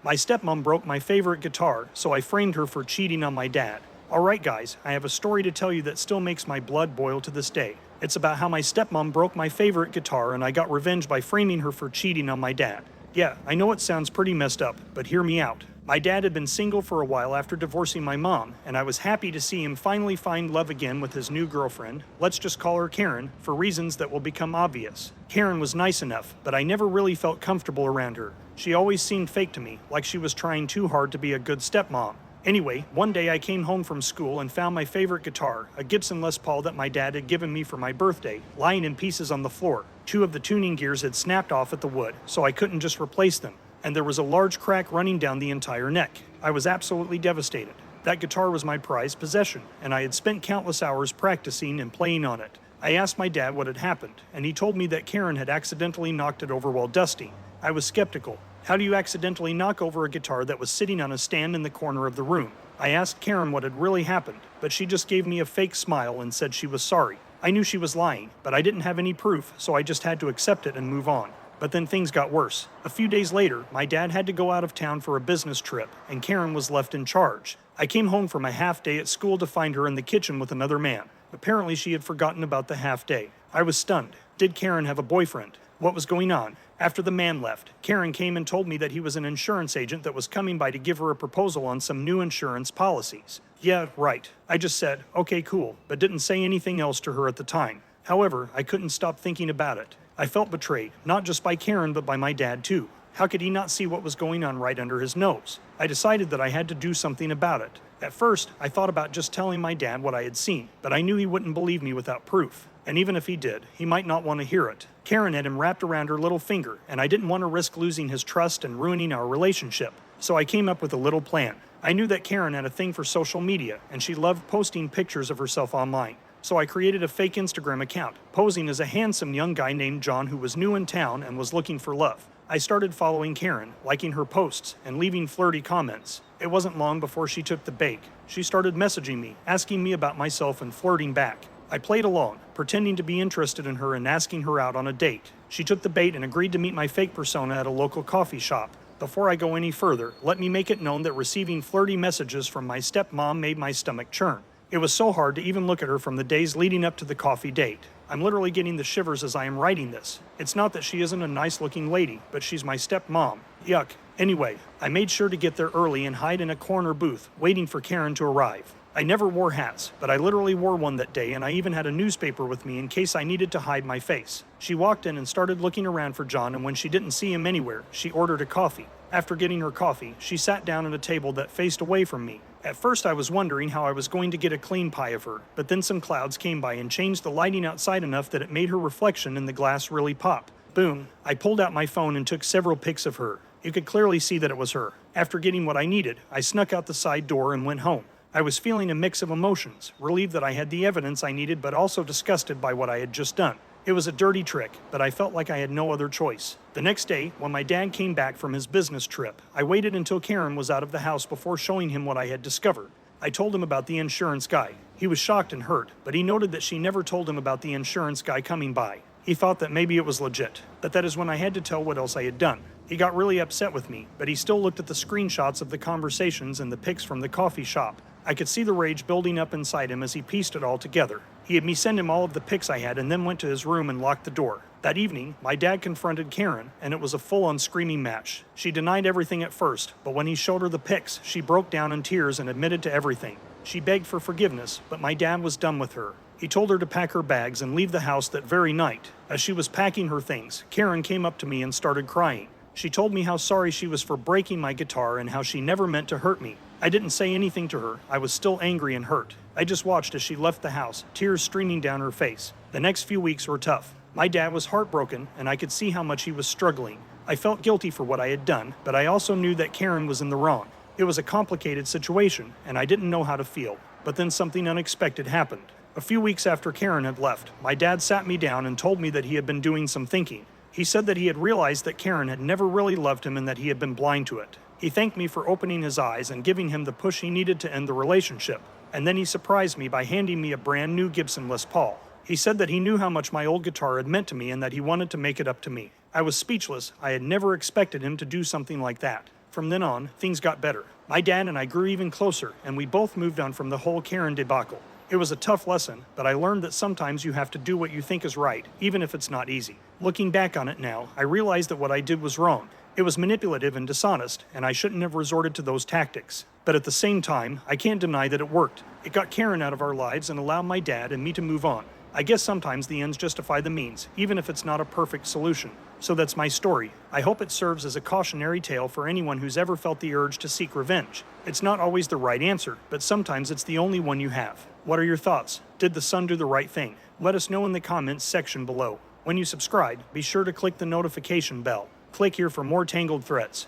My stepmom broke my favorite guitar, so I framed her for cheating on my dad. Alright guys, I have a story to tell you that still makes my blood boil to this day. It's about how my stepmom broke my favorite guitar and I got revenge by framing her for cheating on my dad. Yeah, I know it sounds pretty messed up, but hear me out. My dad had been single for a while after divorcing my mom, and I was happy to see him finally find love again with his new girlfriend. Let's just call her Karen, for reasons that will become obvious. Karen was nice enough, but I never really felt comfortable around her. She always seemed fake to me, like she was trying too hard to be a good stepmom. Anyway, one day I came home from school and found my favorite guitar, a Gibson Les Paul that my dad had given me for my birthday, lying in pieces on the floor. Two of the tuning gears had snapped off at the wood, so I couldn't just replace them, and there was a large crack running down the entire neck. I was absolutely devastated. That guitar was my prized possession, and I had spent countless hours practicing and playing on it. I asked my dad what had happened, and he told me that Karen had accidentally knocked it over while dusting. I was skeptical. How do you accidentally knock over a guitar that was sitting on a stand in the corner of the room? I asked Karen what had really happened, but she just gave me a fake smile and said she was sorry. I knew she was lying, but I didn't have any proof, so I just had to accept it and move on. But then things got worse. A few days later, my dad had to go out of town for a business trip, and Karen was left in charge. I came home from a half day at school to find her in the kitchen with another man. Apparently she had forgotten about the half day. I was stunned. Did Karen have a boyfriend? What was going on? After the man left, Karen came and told me that he was an insurance agent that was coming by to give her a proposal on some new insurance policies. Yeah, right. I just said, okay, cool, but didn't say anything else to her at the time. However, I couldn't stop thinking about it. I felt betrayed, not just by Karen, but by my dad too. How could he not see what was going on right under his nose? I decided that I had to do something about it. At first, I thought about just telling my dad what I had seen, but I knew he wouldn't believe me without proof. And even if he did, he might not want to hear it. Karen had him wrapped around her little finger, and I didn't want to risk losing his trust and ruining our relationship. So I came up with a little plan. I knew that Karen had a thing for social media, and she loved posting pictures of herself online. So I created a fake Instagram account, posing as a handsome young guy named John who was new in town and was looking for love. I started following Karen, liking her posts, and leaving flirty comments. It wasn't long before she took the bait. She started messaging me, asking me about myself and flirting back. I played along, pretending to be interested in her and asking her out on a date. She took the bait and agreed to meet my fake persona at a local coffee shop. Before I go any further, let me make it known that receiving flirty messages from my stepmom made my stomach churn. It was so hard to even look at her from the days leading up to the coffee date. I'm literally getting the shivers as I am writing this. It's not that she isn't a nice-looking lady, but she's my stepmom. Yuck. Anyway, I made sure to get there early and hide in a corner booth, waiting for Karen to arrive. I never wore hats, but I literally wore one that day, and I even had a newspaper with me in case I needed to hide my face. She walked in and started looking around for John, and when she didn't see him anywhere, she ordered a coffee. After getting her coffee, she sat down at a table that faced away from me. At first I was wondering how I was going to get a clean pie of her, but then some clouds came by and changed the lighting outside enough that it made her reflection in the glass really pop. Boom. I pulled out my phone and took several pics of her. You could clearly see that it was her. After getting what I needed, I snuck out the side door and went home. I was feeling a mix of emotions, relieved that I had the evidence I needed, but also disgusted by what I had just done. It was a dirty trick, but I felt like I had no other choice. The next day, when my dad came back from his business trip, I waited until Karen was out of the house before showing him what I had discovered. I told him about the insurance guy. He was shocked and hurt, but he noted that she never told him about the insurance guy coming by. He thought that maybe it was legit, but that is when I had to tell what else I had done. He got really upset with me, but he still looked at the screenshots of the conversations and the pics from the coffee shop. I could see the rage building up inside him as he pieced it all together. He had me send him all of the pics I had and then went to his room and locked the door. That evening, my dad confronted Karen, and it was a full-on screaming match. She denied everything at first, but when he showed her the pics, she broke down in tears and admitted to everything. She begged for forgiveness, but my dad was done with her. He told her to pack her bags and leave the house that very night. As she was packing her things, Karen came up to me and started crying. She told me how sorry she was for breaking my guitar and how she never meant to hurt me. I didn't say anything to her. I was still angry and hurt. I just watched as she left the house, tears streaming down her face. The next few weeks were tough. My dad was heartbroken, and I could see how much he was struggling. I felt guilty for what I had done, but I also knew that Karen was in the wrong. It was a complicated situation, and I didn't know how to feel. But then something unexpected happened. A few weeks after Karen had left, my dad sat me down and told me that he had been doing some thinking. He said that he had realized that Karen had never really loved him and that he had been blind to it. He thanked me for opening his eyes and giving him the push he needed to end the relationship. And then he surprised me by handing me a brand new Gibson Les Paul. He said that he knew how much my old guitar had meant to me and that he wanted to make it up to me. I was speechless. I had never expected him to do something like that. From then on, things got better. My dad and I grew even closer, and we both moved on from the whole Karen debacle. It was a tough lesson, but I learned that sometimes you have to do what you think is right, even if it's not easy. Looking back on it now, I realize that what I did was wrong. It was manipulative and dishonest, and I shouldn't have resorted to those tactics. But at the same time, I can't deny that it worked. It got Karen out of our lives and allowed my dad and me to move on. I guess sometimes the ends justify the means, even if it's not a perfect solution. So that's my story. I hope it serves as a cautionary tale for anyone who's ever felt the urge to seek revenge. It's not always the right answer, but sometimes it's the only one you have. What are your thoughts? Did the son do the right thing? Let us know in the comments section below. When you subscribe, be sure to click the notification bell. Click here for more Tangled threads.